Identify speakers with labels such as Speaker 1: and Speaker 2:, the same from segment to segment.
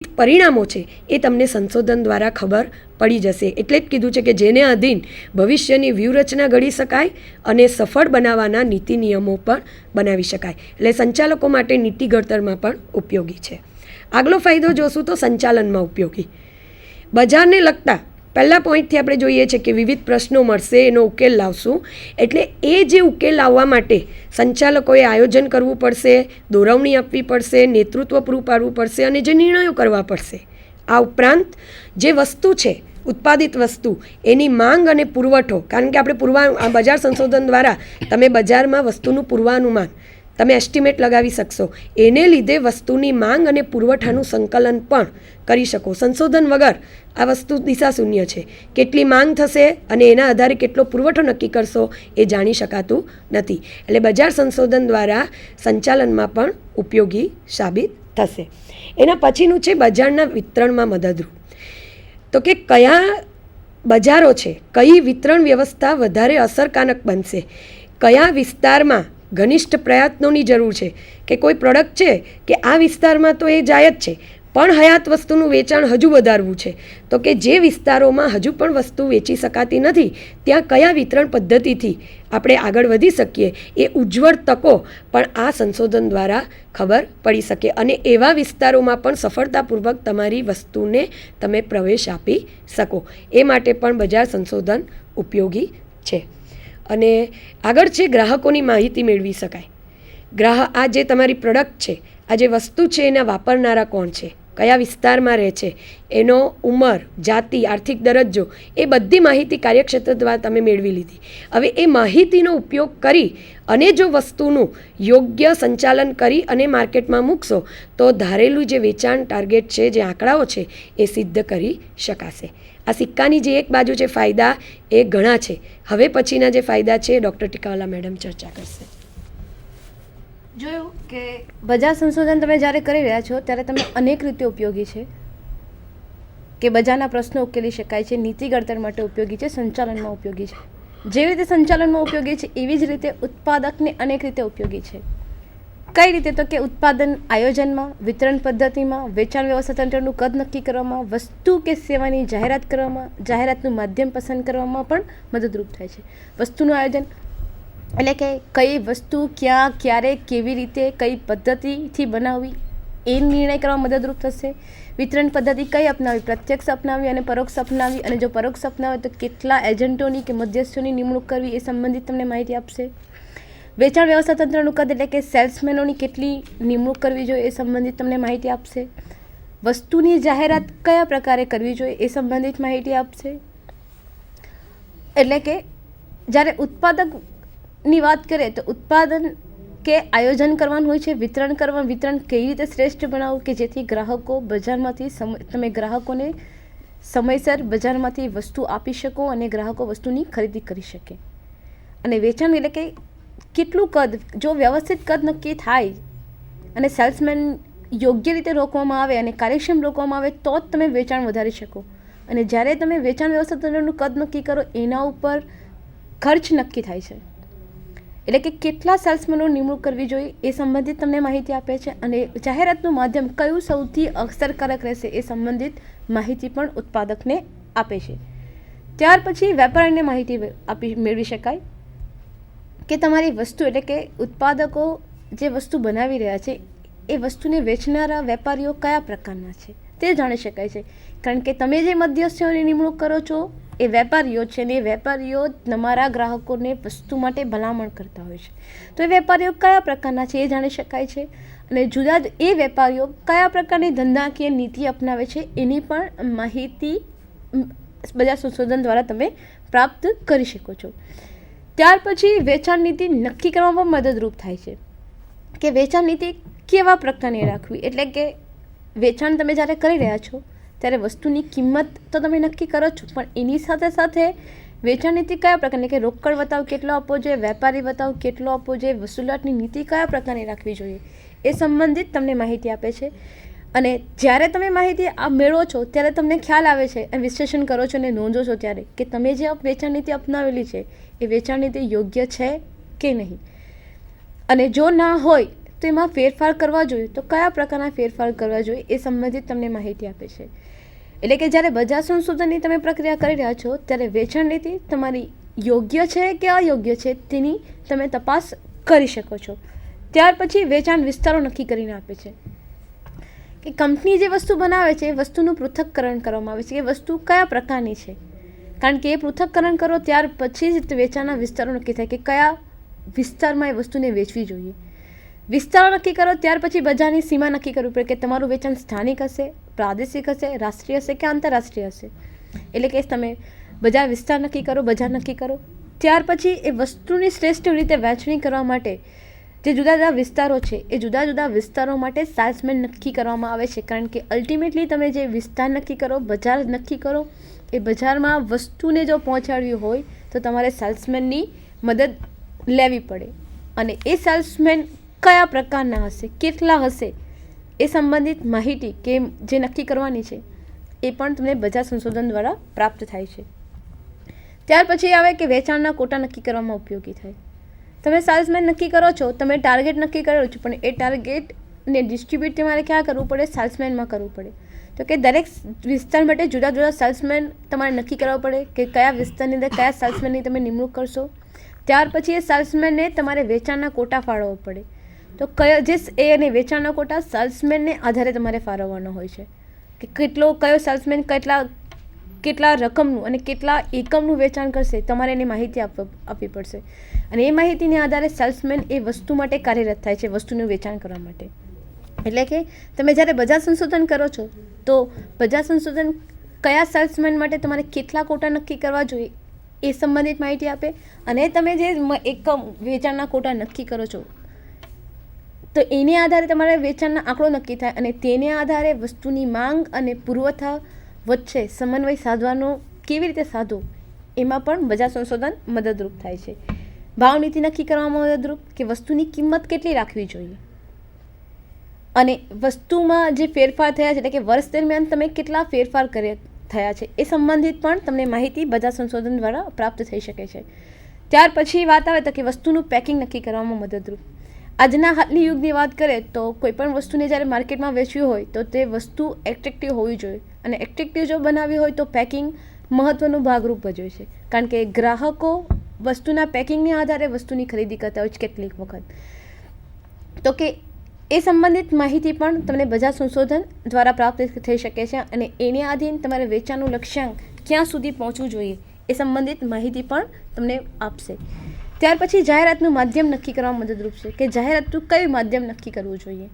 Speaker 1: પરિણામો છે એ તમને સંશોધન દ્વારા ખબર પડી જશે. એટલે જ કીધું છે કે જેને અધીન ભવિષ્યની વ્યૂહરચના ઘડી શકાય અને સફળ બનાવવાના નીતિ નિયમો પણ બનાવી શકાય. એટલે સંચાલકો માટે નીતિ ઘડતરમાં પણ ઉપયોગી છે. આગલો ફાયદો જોશું તો સંચાલનમાં ઉપયોગી. બજારને લગતા પહેલા પોઈન્ટથી આપણે જોઈએ છે કે વિવિધ પ્રશ્નો મળશે, એનો ઉકેલ લાવશું. એટલે એ જે ઉકેલ લાવવા માટે સંચાલકોએ આયોજન કરવું પડશે, દોરવણી આપવી પડશે, નેતૃત્વ પૂરું પાડવું પડશે અને જે નિર્ણયો કરવા પડશે. આ ઉપરાંત જે વસ્તુ છે, ઉત્પાદિત વસ્તુ, એની માંગ અને પુરવઠો, કારણ કે આપણે બજાર સંશોધન દ્વારા તમે બજારમાં વસ્તુનું પૂર્વાનુમાન તમે એસ્ટિમેટ લગાવી શકશો. એને લીધે વસ્તુની માંગ અને પુરવઠાનું સંકલન પણ કરી શકો. સંશોધન વગર આ વસ્તુ દિશાશૂન્ય છે. કેટલી માંગ થશે અને એના આધારે કેટલો પુરવઠો નક્કી કરશો એ જાણી શકાતું નથી. એટલે બજાર સંશોધન દ્વારા સંચાલનમાં પણ ઉપયોગી સાબિત થશે. એના પછીનું છે બજારના વિતરણમાં મદદરૂપ. તો કે કયા બજારો છે, કઈ વિતરણ વ્યવસ્થા વધારે અસરકારક બનશે, કયા વિસ્તારમાં ઘનિષ્ઠ પ્રયત્નોની જરૂર છે, કે કોઈ પ્રોડક્ટ છે કે આ વિસ્તારમાં તો એ જાય જ છે પણ હયાત વસ્તુનું વેચાણ હજુ વધારવું છે, તો કે જે વિસ્તારોમાં હજુ પણ વસ્તુ વેચી શકાતી નથી ત્યાં કયા વિતરણ પદ્ધતિથી આપણે આગળ વધી શકીએ, એ ઉજ્જવળ તકો પણ આ સંશોધન દ્વારા ખબર પડી શકે અને એવા વિસ્તારોમાં પણ સફળતાપૂર્વક તમારી વસ્તુને તમે પ્રવેશ આપી શકો. એ માટે પણ બજાર સંશોધન ઉપયોગી છે. અને આગળ છે ગ્રાહકોની માહિતી મેળવી શકાય. આ જે તમારી પ્રોડક્ટ છે, આ જે વસ્તુ છે એના વાપરનારા કોણ છે, કયા વિસ્તારમાં રહે છે, એનો ઉંમર, જાતિ, આર્થિક દરજ્જો, એ બધી માહિતી કાર્યક્ષેત્ર દ્વારા તમે મેળવી લીધી. હવે એ માહિતીનો ઉપયોગ કરી અને જો વસ્તુનું યોગ્ય સંચાલન કરી અને માર્કેટમાં મૂકશો તો ધારેલું જે વેચાણ ટાર્ગેટ છે, જે આંકડાઓ છે, એ સિદ્ધ કરી શકાશે. આ સિક્કાની જે એક બાજુ છે ફાયદા એ ઘણા છે. હવે પછીના જે ફાયદા છે ડૉક્ટર ટીકાવાલા મેડમ ચર્ચા કરશે.
Speaker 2: જોયું કે બજાર સંશોધન તમે જ્યારે કરી રહ્યા છો ત્યારે તમે અનેક રીતે ઉપયોગી છે, કે બજારના પ્રશ્નો ઉકેલી શકાય છે, નીતિ ઘડતર માટે ઉપયોગી છે, સંચાલનમાં ઉપયોગી છે. જેવી રીતે સંચાલનમાં ઉપયોગી છે એવી જ રીતે ઉત્પાદકને અનેક રીતે ઉપયોગી છે. કઈ રીતે? તો કે ઉત્પાદન આયોજનમાં, વિતરણ પદ્ધતિમાં, વેચાણ વ્યવસ્થા તંત્રનું કદ નક્કી કરવામાં, વસ્તુ કે સેવાની જાહેરાત કરવામાં, જાહેરાતનું માધ્યમ પસંદ કરવામાં પણ મદદરૂપ થાય છે. વસ્તુનું આયોજન એટલે કે કઈ વસ્તુ ક્યાં, ક્યારે, કેવી રીતે, કઈ પદ્ધતિથી બનાવવી એ નિર્ણય કરવા મદદરૂપ થશે. વિતરણ પદ્ધતિ કઈ અપનાવી, પ્રત્યક્ષ અપનાવી અને પરોક્ષ અપનાવી, અને જો પરોક્ષ અપનાવે તો કેટલા એજન્ટોની કે મધ્યસ્થોની નિમણૂક કરવી એ સંબંધિત તમને માહિતી આપશે. વેચાણ વ્યવસ્થા તંત્રનું કદ એટલે કે સેલ્સમેનોની કેટલી નિમણૂક કરવી જોઈએ એ સંબંધિત તમને માહિતી આપશે. વસ્તુની જાહેરાત કયા પ્રકારે કરવી જોઈએ એ સંબંધિત માહિતી આપશે. એટલે કે જ્યારે ઉત્પાદકની વાત કરીએ તો ઉત્પાદન કે આયોજન કરવાનું હોય છે, વિતરણ કરવાનું, વિતરણ કેવી રીતે શ્રેષ્ઠ બનાવવું કે જેથી ગ્રાહકો બજારમાંથી તમે ગ્રાહકોને સમયસર બજારમાંથી વસ્તુ આપી શકો અને ગ્રાહકો વસ્તુની ખરીદી કરી શકે. અને વેચાણ એટલે કે કેટલું કદ, જો વ્યવસ્થિત કદ નક્કી થાય અને સેલ્સમેન યોગ્ય રીતે રોકવામાં આવે અને કાર્યક્ષમ રોકવામાં આવે તો જ તમે વેચાણ વધારી શકો. અને જ્યારે તમે વેચાણ વ્યવસ્થા તંત્રનું કદ નક્કી કરો એના ઉપર ખર્ચ નક્કી થાય છે. એટલે કે કેટલા સેલ્સમેનો નિમણૂક કરવી જોઈએ એ સંબંધિત તમને માહિતી આપે છે. અને જાહેરાતનું માધ્યમ કયું સૌથી અસરકારક રહેશે એ સંબંધિત માહિતી પણ ઉત્પાદકને આપે છે. ત્યાર પછી વેપારીને માહિતી મેળવી શકાય કે તમારી વસ્તુ એટલે કે ઉત્પાદકો જે વસ્તુ બનાવી રહ્યા છે એ વસ્તુને વેચનારા વેપારીઓ કયા પ્રકારના છે તે જાણી શકાય છે. કારણ કે તમે જે મધ્યસ્થીઓની નિમણૂક કરો છો એ વેપારીઓ છે ને એ વેપારીઓ તમારા ગ્રાહકોને વસ્તુ માટે ભલામણ કરતા હોય છે. તો એ વેપારીઓ કયા પ્રકારના છે એ જાણી શકાય છે. અને જુદા એ વેપારીઓ કયા પ્રકારની ધંધાકીય નીતિ અપનાવે છે એની પણ માહિતી બજાર સંશોધન દ્વારા તમે પ્રાપ્ત કરી શકો છો. ત્યાર પછી વેચાણ નીતિ નક્કી કરવામાં મદદરૂપ થાય છે કે વેચાણ નીતિ કેવા પ્રકારની રાખવી. એટલે કે વેચાણ તમે જ્યારે કરી રહ્યા છો ત્યારે વસ્તુની કિંમત તો તમે નક્કી કરો છો પણ એની સાથે સાથે વેચાણ નીતિ કયા પ્રકારની, કે રોકડ વતાવ કેટલો આપવો જોઈએ, વેપારી વતાવ કેટલો આપવો જોઈએ, વસૂલાતની નીતિ કયા પ્રકારની રાખવી જોઈએ એ સંબંધિત તમને માહિતી આપે છે. અને જ્યારે તમે માહિતી મેળવો છો ત્યારે તમને ખ્યાલ આવે છે અને વિશ્લેષણ કરો છો અને નોંધો છો ત્યારે કે તમે જે વેચાણ નીતિ અપનાવેલી છે એ વેચાણ નીતિ યોગ્ય છે કે નહીં. અને જો ના હોય તો એમાં ફેરફાર કરવા જોઈએ તો કયા પ્રકારના ફેરફાર કરવા જોઈએ એ સંબંધિત તમને માહિતી આપે છે. એટલે કે જ્યારે બજાર સંશોધનની તમે પ્રક્રિયા કરી રહ્યા છો ત્યારે વેચાણ નીતિ તમારી યોગ્ય છે કે અયોગ્ય છે તેની તમે તપાસ કરી શકો છો. ત્યાર પછી વેચાણ વિસ્તારો નક્કી કરીને આપે છે કે કંપની જે વસ્તુ બનાવે છે એ વસ્તુનું પૃથ્થકરણ કરવામાં આવે છે કે વસ્તુ કયા પ્રકારની છે, કારણ કે એ પૃથ્થકરણ કરો ત્યાર પછી જ વેચાણના વિસ્તારો નક્કી થાય કે કયા વિસ્તારમાં એ વસ્તુને વેચવી જોઈએ. વિસ્તારો નક્કી કરો ત્યાર પછી બજારની સીમા નક્કી કરવી પડે કે તમારું વેચાણ સ્થાનિક હશે, પ્રાદેશિક હશે, રાષ્ટ્રીય હશે કે આંતરરાષ્ટ્રીય હશે. એટલે કે તમે બજાર વિસ્તાર નક્કી કરો, બજાર નક્કી કરો. ત્યાર પછી એ વસ્તુની શ્રેષ્ઠ રીતે વહેંચણી કરવા માટે જે જુદા જુદા વિસ્તારો છે એ જુદા જુદા વિસ્તારો માટે સેલ્સમેન નક્કી કરવામાં આવે છે, કારણ કે અલ્ટિમેટલી તમે જે વિસ્તાર નક્કી કરો, બજાર નક્કી કરો, એ બજારમાં વસ્તુને જો પહોંચાડવી હોય તો તમારે સેલ્સમેનની મદદ લેવી પડે. અને એ સેલ્સમેન કયા પ્રકારના હશે, કેટલા હશે એ સંબંધિત માહિતી કે જે નક્કી કરવાની છે એ પણ તમને બજાર સંશોધન દ્વારા પ્રાપ્ત થાય છે. ત્યાર પછી આવે કે વેચાણના કોટા નક્કી કરવામાં ઉપયોગી થાય. તમે સેલ્સમેન નક્કી કરો છો, તમે ટાર્ગેટ નક્કી કર્યો છો, પણ એ ટાર્ગેટને ડિસ્ટ્રીબ્યુટ તમારે ક્યાં કરવું પડે? સેલ્સમેનમાં કરવું પડે. તો કે દરેક વિસ્તાર માટે જુદા જુદા સેલ્સમેન તમારે નક્કી કરવા પડે કે કયા વિસ્તારની અંદર કયા સેલ્સમેનની તમે નિમણૂક કરશો. ત્યાર પછી એ સેલ્સમેનને તમારે વેચાણના કોટા ફાળવવો પડે. તો કયો જે એ અને વેચાણના કોટા સેલ્સમેનને આધારે તમારે ફાળવવાનો હોય છે કે કયો સેલ્સમેન કેટલા રકમનું અને કેટલા એકમનું વેચાણ કરશે, તમારે એની માહિતી આપવી પડશે. અને એ માહિતીને આધારે સેલ્સમેન એ વસ્તુ માટે કાર્યરત થાય છે, વસ્તુનું વેચાણ કરવા માટે. એટલે કે તમે જ્યારે બજાર સંશોધન કરો છો તો બજાર સંશોધન કયા સેલ્સમેન માટે તમારે કેટલા કોટા નક્કી કરવા જોઈએ એ સંબંધિત માહિતી આપે. અને તમે જે એકમ વેચાણના કોટા નક્કી કરો છો તો એને આધારે તમારે વેચાણના આંકડો નક્કી થાય અને તેને આધારે વસ્તુની માંગ અને પુરવઠા વચ્ચે સમન્વય સાધવાનો કેવી રીતે સાધવો એમાં પણ બજાર સંશોધન મદદરૂપ થાય છે. ભાવ નીતિ નક્કી કરવામાં મદદરૂપ કે વસ્તુની કિંમત કેટલી રાખવી જોઈએ અને વસ્તુમાં જે ફેરફાર થયા છે એટલે કે વર્ષ દરમિયાન તમે કેટલા ફેરફાર થયા છે એ સંબંધિત પણ તમને માહિતી બજાર સંશોધન દ્વારા પ્રાપ્ત થઈ શકે છે. ત્યાર પછી વાત આવે તો કે વસ્તુનું પેકિંગ નક્કી કરવામાં મદદરૂપ. આજના હાલની યુગની વાત કરીએ તો કોઈપણ વસ્તુને જ્યારે માર્કેટમાં વેચવી હોય તો તે વસ્તુ એટ્રેક્ટિવ હોવી જોઈએ અને એટ્રેક્ટિવ જો બનાવવી હોય તો પેકિંગ મહત્ત્વનું ભાગરૂપ ભજવે છે, કારણ કે ગ્રાહકો વસ્તુના પેકિંગને આધારે વસ્તુની ખરીદી કરતા હોય છે કેટલીક વખત. તો કે એ સંબંધિત માહિતી પણ તમને બજાર સંશોધન દ્વારા પ્રાપ્ત થઈ શકે છે અને એને આધીન તમારે વેચાણનું લક્ષ્યાંક ક્યાં સુધી પહોંચવું જોઈએ એ સંબંધિત માહિતી પણ તમને આપશે. ત્યાર પછી જાહેરાતનું માધ્યમ નક્કી કરવામાં મદદરૂપ છે કે જાહેરાતનું કયું માધ્યમ નક્કી કરવું જોઈએ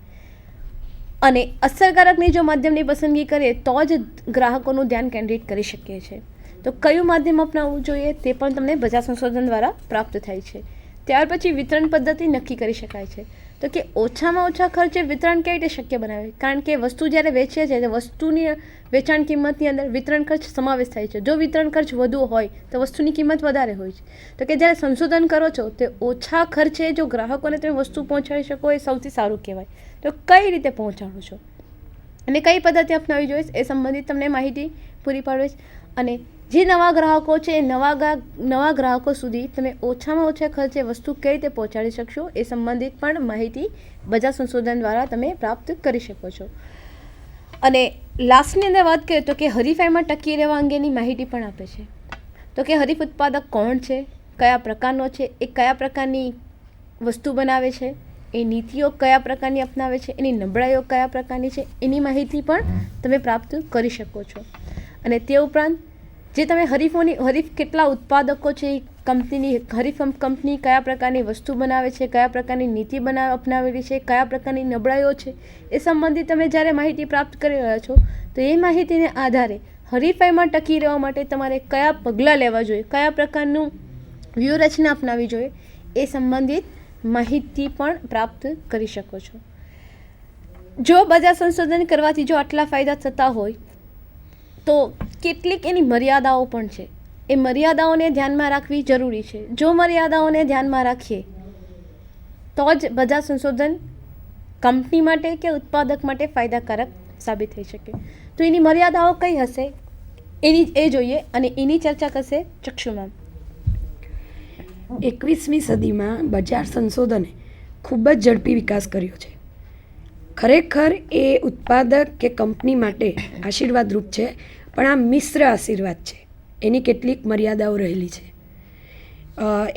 Speaker 2: અને અસરકારકની જો માધ્યમની પસંદગી કરીએ તો જ ગ્રાહકોનું ધ્યાન કેન્દ્રિત કરી શકીએ છીએ. તો કયું માધ્યમ અપનાવવું જોઈએ તે પણ તમને બજાર સંશોધન દ્વારા પ્રાપ્ત થાય છે. ત્યાર પછી વિતરણ પદ્ધતિ નક્કી કરી શકાય છે. તો કે ઓછામાં ઓછા ખર્ચે વિતરણ કેવી રીતે શક્ય બનાવે, કારણ કે વસ્તુ જ્યારે વેચીએ છીએ તો વસ્તુની વેચાણ કિંમતની અંદર વિતરણ ખર્ચ સમાવેશ થાય છે. જો વિતરણ ખર્ચ વધુ હોય તો વસ્તુની કિંમત વધારે હોય છે. તો કે જ્યારે સંશોધન કરો છો તે ઓછા ખર્ચે જો ગ્રાહકોને તમે વસ્તુ પહોંચાડી શકો એ સૌથી સારું કહેવાય. તો કઈ રીતે પહોંચાડો છો અને કઈ પદ્ધતિ અપનાવવી જોઈએ એ સંબંધિત તમને માહિતી પૂરી પાડે છે. અને જે નવા ગ્રાહકો છે એ નવા ગ્રાહકો સુધી તમે ઓછામાં ઓછા ખર્ચે વસ્તુ કઈ રીતે પહોંચાડી શકશો એ સંબંધિત પણ માહિતી બજાર સંશોધન દ્વારા તમે પ્રાપ્ત કરી શકો છો. અને લાસ્ટની અંદર વાત કરીએ તો કે હરીફાઈમાં ટકી રહેવા અંગેની માહિતી પણ આપે છે. તો કે હરીફ ઉત્પાદક કોણ છે, કયા પ્રકારનો છે, એ કયા પ્રકારની વસ્તુ બનાવે છે, એ નીતિઓ કયા પ્રકારની અપનાવે છે, એની નબળાઈઓ કયા પ્રકારની છે એની માહિતી પણ તમે પ્રાપ્ત કરી શકો છો. અને તે ઉપરાંત જે તમે હરીફ કેટલા ઉત્પાદકો છે એ હરીફ કંપની કયા પ્રકારની વસ્તુ બનાવે છે, કયા પ્રકારની નીતિ અપનાવેલી છે, કયા પ્રકારની નબળાઈઓ છે એ સંબંધિત તમે જ્યારે માહિતી પ્રાપ્ત કરી રહ્યા છો તો એ માહિતીને આધારે હરીફાઈમાં ટકી રહેવા માટે તમારે કયા પગલાં લેવા જોઈએ, કયા પ્રકારનું વ્યૂહરચના અપનાવવી જોઈએ એ સંબંધિત માહિતી પણ પ્રાપ્ત કરી શકો છો. જો બજાર સંશોધન કરવાથી જો આટલા ફાયદા થતા હોય તો કેટલીક એની મર્યાદાઓ પણ છે. એ મર્યાદાઓને ધ્યાનમાં રાખવી જરૂરી છે. જો મર્યાદાઓને ધ્યાનમાં રાખીએ તો જ બજાર સંશોધન કંપની માટે કે ઉત્પાદક માટે ફાયદાકારક સાબિત થઈ શકે. તો એની મર્યાદાઓ કઈ હશે એ જોઈએ અને એની ચર્ચા કરશે ચક્ષુ મેમ.
Speaker 1: 21મી સદીમાં બજાર સંશોધને ખૂબ જ ઝડપી વિકાસ કર્યો છે. ખરેખર એ ઉત્પાદક કે કંપની માટે આશીર્વાદરૂપ છે, પણ આ મિશ્ર આશીર્વાદ છે. એની કેટલીક મર્યાદાઓ રહેલી છે.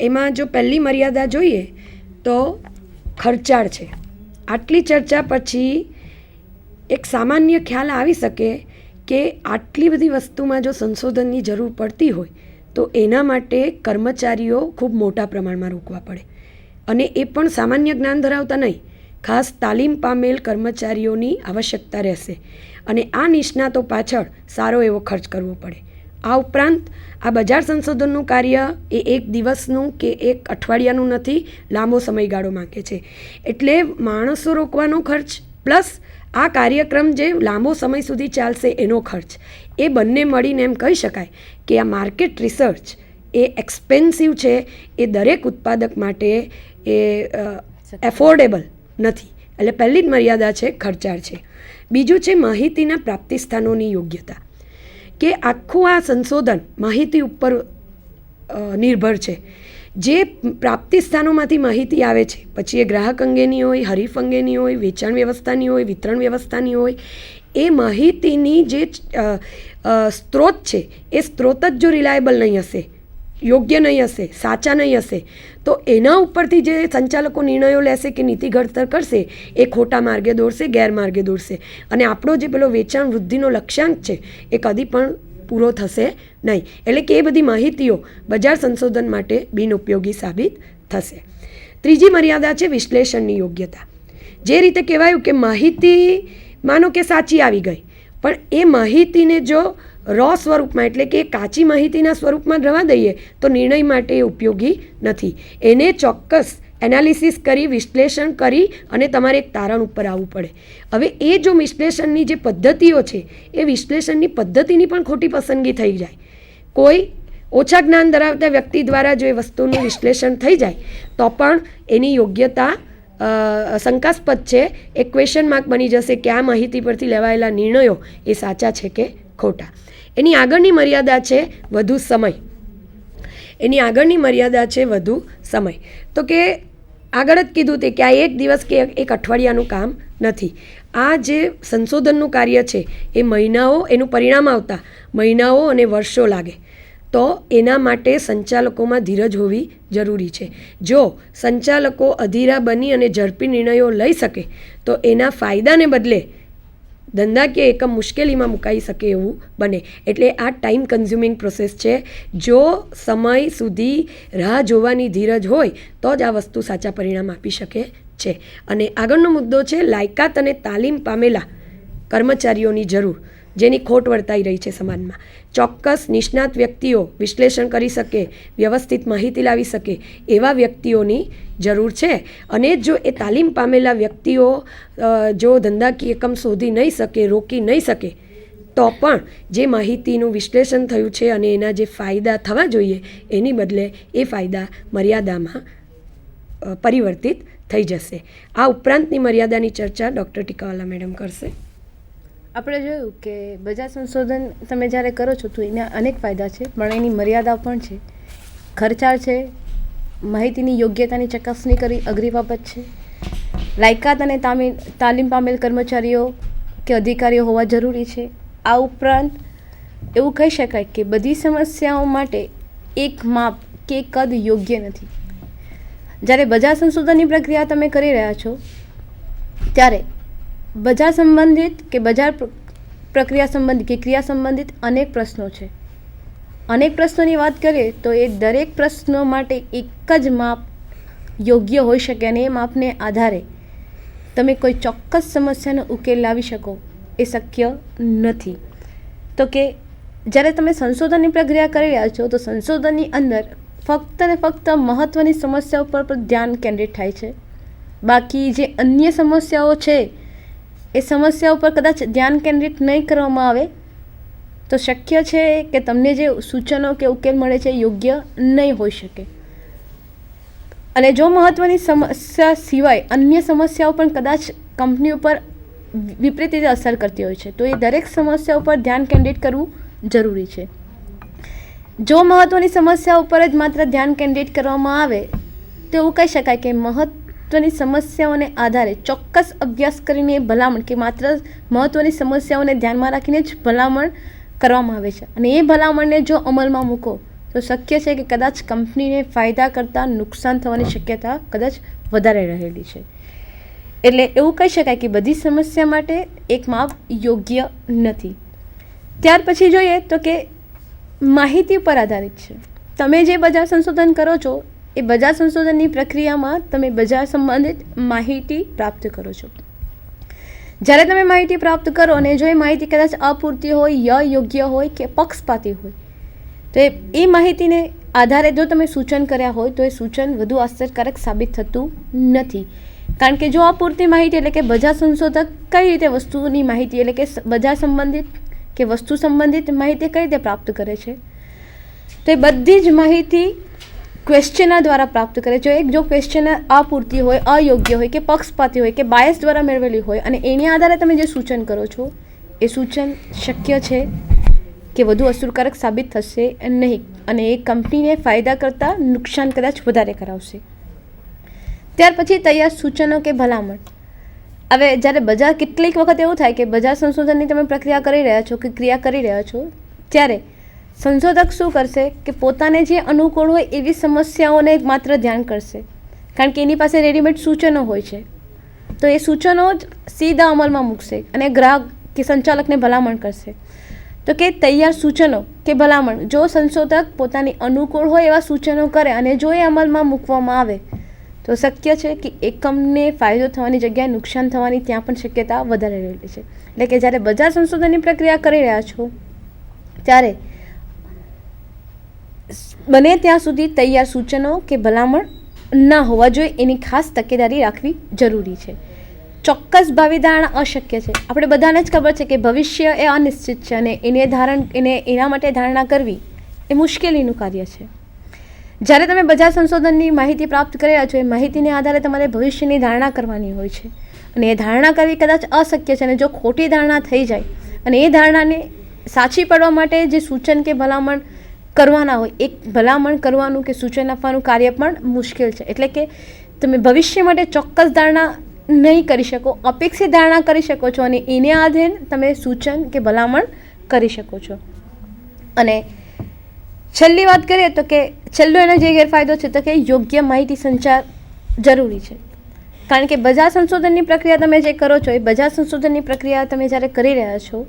Speaker 1: એમાં જો પહેલી મર્યાદા જોઈએ તો ખર્ચાળ છે. આટલી ચર્ચા પછી એક સામાન્ય ખ્યાલ આવી શકે કે આટલી બધી વસ્તુમાં જો સંશોધનની જરૂર પડતી હોય તો એના માટે કર્મચારીઓ ખૂબ મોટા પ્રમાણમાં રોકવા પડે, અને એ પણ સામાન્ય જ્ઞાન ધરાવતા નહીં, ખાસ તાલીમ પામેલ કર્મચારીઓની આવશ્યકતા રહેશે, અને આ નિષ્ણાતો પાછળ સારો એવો ખર્ચ કરવો પડે. આ ઉપરાંત આ બજાર સંશોધનનું કાર્ય એ એક દિવસનું કે એક અઠવાડિયાનું નથી, લાંબો સમયગાળો માંગે છે. એટલે માણસો રોકવાનો ખર્ચ પ્લસ આ કાર્યક્રમ જે લાંબો સમય સુધી ચાલશે એનો ખર્ચ, એ બંને મળીને એમ કહી શકાય કે આ માર્કેટ રિસર્ચ એ એક્સપેન્સિવ છે. એ દરેક ઉત્પાદક માટે એ એફોર્ડેબલ નથી. એટલે પહેલી જ મર્યાદા છે ખર્ચાળ છે. બીજું છે માહિતીના પ્રાપ્તિ સ્થાનોની યોગ્યતા, કે આખું આ સંશોધન માહિતી ઉપર નિર્ભર છે. જે પ્રાપ્તિ સ્થાનોમાંથી માહિતી આવે છે, પછી એ ગ્રાહક અંગેની હોય, હરીફ અંગેની હોય, વેચાણ વ્યવસ્થાની હોય, વિતરણ વ્યવસ્થાની હોય, એ માહિતીની જે સ્ત્રોત છે એ સ્ત્રોત જ જો રિલાયબલ નહીં હશે, યોગ્ય નહીં હશે, સાચા નહીં હશે, તો એના ઉપરથી જે સંચાલકો નિર્ણયો લેશે કે નીતિ ઘડતર કરશે એ ખોટા માર્ગે દોરશે, ગેરમાર્ગે દોરશે, અને આપણો જે પેલો વેચાણ વૃદ્ધિનો લક્ષ્યાંક છે એ કદી પણ પૂરો થશે નહીં. એટલે કે એ બધી માહિતીઓ બજાર સંશોધન માટે બિનઉપયોગી સાબિત થશે. ત્રીજી મર્યાદા છે વિશ્લેષણની યોગ્યતા. જે રીતે કહેવાયું કે માહિતી માનો કે સાચી આવી ગઈ, પણ એ માહિતીને જો રો સ્વરૂપમાં એટલે કે કાચી માહિતીના સ્વરૂપમાં રવા દઈએ તો નિર્ણય માટે એ ઉપયોગી નથી. એને ચોક્કસ એનાલિસિસ કરી, વિશ્લેષણ કરી અને તમારે એક તારણ ઉપર આવવું પડે. હવે એ જો વિશ્લેષણની જે પદ્ધતિઓ છે એ વિશ્લેષણની પદ્ધતિની પણ ખોટી પસંદગી થઈ જાય, કોઈ ઓછા જ્ઞાન ધરાવતા વ્યક્તિ દ્વારા જો એ વસ્તુનું વિશ્લેષણ થઈ જાય તો પણ એની યોગ્યતા શંકાસ્પદ છે. એક ક્વેશ્ચન માર્ક બની જશે કે આ માહિતી પરથી લેવાયેલા નિર્ણયો એ સાચા છે કે ખોટા. એની આગળની મર્યાદા છે વધુ સમય. એની આગળની મર્યાદા છે વધુ સમય. તો કે આગળ જ કીધું તે કે આ એક દિવસ કે એક અઠવાડિયાનું કામ નથી. આ જે સંશોધનનું કાર્ય છે એ મહિનાઓ, એનું પરિણામ આવતા મહિનાઓ અને વર્ષો લાગે. તો એના માટે સંચાલકોમાં ધીરજ હોવી જરૂરી છે. જો સંચાલકો અધીરા બની અને ઝડપી નિર્ણયો લઈ શકે તો એના ફાયદાને બદલે ધંધાકીય એકમ મુશ્કેલીમાં મુકાઈ શકે એવું બને. એટલે આ ટાઈમ કન્ઝ્યુમિંગ પ્રોસેસ છે. જો સમય સુધી રાહ જોવાની ધીરજ હોય તો જ આ વસ્તુ સાચા પરિણામ આપી શકે છે. અને આગળનો મુદ્દો છે લાયકાત અને તાલીમ પામેલા કર્મચારીઓની જરૂર, જેની ખોટ વર્તાઈ રહી છે સમાજમાં. ચોક્કસ નિષ્ણાત વ્યક્તિઓ વિશ્લેષણ કરી શકે, વ્યવસ્થિત માહિતી લાવી શકે એવા વ્યક્તિઓની જરૂર છે. અને જો એ તાલીમ પામેલા વ્યક્તિઓ જો ધંધાકીય એકમ શોધી નહીં શકે, રોકી નહીં શકે, તો પણ જે માહિતીનું વિશ્લેષણ થયું છે અને એના જે ફાયદા થવા જોઈએ એની બદલે એ ફાયદા મર્યાદામાં પરિવર્તિત થઈ જશે. આ ઉપરાંતની મર્યાદાની ચર્ચા ડૉક્ટર ટીકાવાલા મેડમ કરશે.
Speaker 2: આપણે જોયું કે બજાર સંશોધન તમે જ્યારે કરો છો તો એના અનેક ફાયદા છે, પણ એની મર્યાદા પણ છે. ખર્ચાળ છે, માહિતીની યોગ્યતાની ચકાસણી કરી અઘરી બાબત છે. લાયકાત અને તાલીમ પામેલ કર્મચારીઓ કે અધિકારીઓ હોવા જરૂરી છે. આ ઉપરાંત એવું કહી શકાય કે બધી સમસ્યાઓ માટે એક માપ કે કદ યોગ્ય નથી. જ્યારે બજાર સંશોધનની પ્રક્રિયા તમે કરી રહ્યા છો ત્યારે બજાર સંબંધિત કે બજાર પ્રક્રિયા સંબંધિત કે ક્રિયા સંબંધિત અનેક પ્રશ્નો છે. અનેક પ્રશ્નોની વાત કરીએ તો એ દરેક પ્રશ્નો માટે એક જ માપ યોગ્ય હોઈ શકે અને એ માપને આધારે તમે કોઈ ચોક્કસ સમસ્યાનો ઉકેલ લાવી શકો એ શક્ય નથી. તો કે જ્યારે તમે સંશોધનની પ્રક્રિયા કરી રહ્યા છો તો સંશોધનની અંદર ફક્ત ને ફક્ત મહત્ત્વની સમસ્યા ઉપર પર ધ્યાન કેન્દ્રિત થાય છે. બાકી જે અન્ય સમસ્યાઓ છે એ સમસ્યા ઉપર કદાચ ધ્યાન કેન્દ્રિત નહીં કરવામાં આવે તો શક્ય છે કે તમને જે સૂચનો કે ઉકેલ મળે છે યોગ્ય નહીં હોઈ શકે. અને જો મહત્ત્વની સમસ્યા સિવાય અન્ય સમસ્યાઓ પણ કદાચ કંપની ઉપર વિપરીત રીતે અસર કરતી હોય છે તો એ દરેક સમસ્યા ઉપર ધ્યાન કેન્દ્રિત કરવું જરૂરી છે. જો મહત્ત્વની સમસ્યા ઉપર જ માત્ર ધ્યાન કેન્દ્રિત કરવામાં આવે તો એવું કહી શકાય કે મહત્વની સમસ્યાઓને આધારે ચોક્કસ અભ્યાસ કરીને ભલામણ કે માત્ર મહત્વની સમસ્યાઓને ધ્યાનમાં રાખીને જ ભલામણ કરવામાં આવે છે. અને એ ભલામણને જો અમલમાં મૂકો તો શક્ય છે કે કદાચ કંપનીને ફાયદા કરતાં નુકસાન થવાની શક્યતા કદાચ વધારે રહેલી છે. એટલે એવું કહી શકાય કે બધી સમસ્યા માટે એક માપ યોગ્ય નથી. ત્યાર પછી જોઈએ તો કે માહિતી પર આધારિત છે. તમે જે બજાર સંશોધન કરો છો એ બજાર સંશોધનની પ્રક્રિયામાં તમે બજાર સંબંધિત માહિતી પ્રાપ્ત કરો છો. જ્યારે તમે માહિતી પ્રાપ્ત કરો અને જો એ માહિતી કદાચ અપૂરતી હોય, અયોગ્ય હોય કે પક્ષપાતી હોય તો એ માહિતીને આધારે જો તમે સૂચન કર્યા હોય તો એ સૂચન વધુ અસરકારક સાબિત થતું નથી. કારણ કે જો અપૂરતી માહિતી એટલે કે બજાર સંશોધક કઈ રીતે વસ્તુની માહિતી એટલે કે બજાર સંબંધિત કે વસ્તુ સંબંધિત માહિતી કઈ રીતે પ્રાપ્ત કરે છે તો એ બધી જ માહિતી ક્વેશ્ચનર દ્વારા પ્રાપ્ત કરે છે. જો ક્વેશ્ચનર અપૂરતી હોય, અયોગ્ય હોય કે પક્ષપાતી હોય કે બાયસ દ્વારા મેળવેલી હોય અને એની આધારે તમે જે સૂચન કરો છો એ સૂચન શક્ય છે કે વધુ અસરકારક સાબિત થશે નહીં અને એ કંપનીને ફાયદા કરતાં નુકસાન કદાચ વધારે કરાવશે. ત્યાર પછી તૈયાર સૂચનો કે ભલામણ. હવે જ્યારે બજાર કેટલીક વખત એવું થાય કે બજાર સંશોધનની તમે પ્રક્રિયા કરી રહ્યા છો કે ક્રિયા કરી રહ્યા છો ત્યારે સંશોધક શું કરશે કે પોતાને જે અનુકૂળ હોય એવી સમસ્યાઓને માત્ર ધ્યાન કરશે. કારણ કે એની પાસે રેડીમેડ સૂચનો હોય છે તો એ સૂચનો જ સીધા અમલમાં મૂકશે અને ગ્રાહક કે સંચાલકને ભલામણ કરશે. તો કે તૈયાર સૂચનો કે ભલામણ જો સંશોધક પોતાની અનુકૂળ હોય એવા સૂચનો કરે અને જો એ અમલમાં મૂકવામાં આવે તો શક્ય છે કે એકમને ફાયદો થવાની જગ્યાએ નુકસાન થવાની ત્યાં પણ શક્યતા વધારે રહેલી છે. એટલે કે જ્યારે બજાર સંશોધનની પ્રક્રિયા કરી રહ્યા છો ત્યારે બને ત્યાં સુધી તૈયાર સૂચનો કે ભલામણ ના હોવા જોઈએ એની ખાસ તકેદારી રાખવી જરૂરી છે. ચોક્કસ ભાવિ ધારણા અશક્ય છે. આપણે બધાને જ ખબર છે કે ભવિષ્ય એ અનિશ્ચિત છે અને એના માટે ધારણા કરવી એ મુશ્કેલીનું કાર્ય છે. જ્યારે તમે બજાર સંશોધનની માહિતી પ્રાપ્ત કરી રહ્યા છો એ માહિતીને આધારે તમારે ભવિષ્યની ધારણા કરવાની હોય છે અને એ ધારણા કરવી કદાચ અશક્ય છે. અને જો ખોટી ધારણા થઈ જાય અને એ ધારણાને સાચી પડવા માટે જે સૂચન કે ભલામણ કરવાના હોય એક ભલામણ કરવાનું કે સૂચન આપવાનું કાર્ય પણ મુશ્કેલ છે. એટલે કે તમે ભવિષ્ય માટે ચોક્કસ ધારણા નહીં કરી શકો, અપેક્ષિત ધારણા કરી શકો છો અને એને આધારે તમે સૂચન કે ભલામણ કરી શકો છો. અને છેલ્લી વાત કરીએ તો કે છેલ્લો એનો જે ગેરફાયદો છે તો કે યોગ્ય માહિતી સંચાર જરૂરી છે. કારણ કે બજાર સંશોધનની પ્રક્રિયા તમે જે કરો છો એ બજાર સંશોધનની પ્રક્રિયા તમે જ્યારે કરી રહ્યા છો